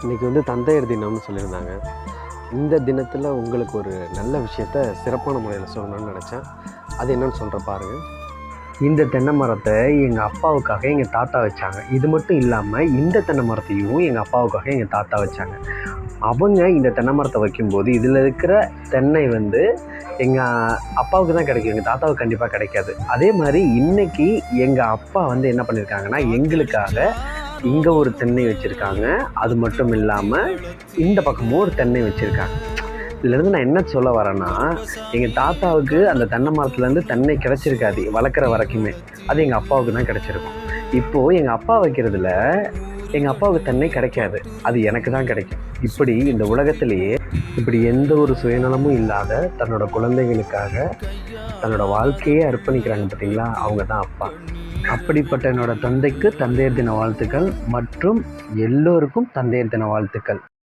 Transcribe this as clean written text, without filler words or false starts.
இன்றைக்கி வந்து தந்தையர் தினம்னு சொல்லியிருந்தாங்க. இந்த தினத்தில் உங்களுக்கு ஒரு நல்ல விஷயத்த சிறப்பான முறையில் சொல்லணும்னு நினச்சேன். அது என்னன்னு சொல்கிறேன் பாருங்கள். இந்த தென்னை மரத்தை எங்கள் அப்பாவுக்காக எங்கள் தாத்தா வச்சாங்க. இது மட்டும் இல்லாமல் இந்த தென்னை மரத்தையும் எங்கள் அப்பாவுக்காக எங்கள் தாத்தா வச்சாங்க. அவங்க இந்த தென்னை மரத்தை வைக்கும்போது இதில் இருக்கிற தென்னை வந்து எங்கள் அப்பாவுக்கு தான் கிடைக்கும், எங்கள் தாத்தாவுக்கு கண்டிப்பாக கிடைக்காது. அதே மாதிரி இன்றைக்கி எங்கள் அப்பா வந்து என்ன பண்ணியிருக்காங்கன்னா, எங்களுக்காக இங்கே ஒரு தென்னை வச்சுருக்காங்க. அது மட்டும் இல்லாமல் இந்த பக்கமும் ஒரு தென்னை வச்சுருக்காங்க. இதுலேருந்து நான் என்ன சொல்ல வரேன்னா, எங்கள் தாத்தாவுக்கு அந்த தென்னை மரத்துலேருந்து தென்னை கிடச்சிருக்காது வளர்க்குற வரைக்குமே. அது எங்கள் அப்பாவுக்கு தான் கிடச்சிருக்கும். இப்போது எங்கள் அப்பா வைக்கிறதுல எங்கள் அப்பாவுக்கு தென்னை கிடைக்காது, அது எனக்கு தான் கிடைக்கும். இப்படி இந்த உலகத்திலேயே இப்படி எந்த ஒரு சுயநலமும் இல்லாத தன்னோட குழந்தைகளுக்காக தன்னோட வாழ்க்கையே அர்ப்பணிக்கிறாங்க பார்த்தீங்களா, அவங்க தான் அப்பா. அப்படிப்பட்ட என்னோட தந்தைக்கு தந்தையர் தின வாழ்த்துக்கள் மற்றும் எல்லோருக்கும் தந்தையர் தின வாழ்த்துக்கள்.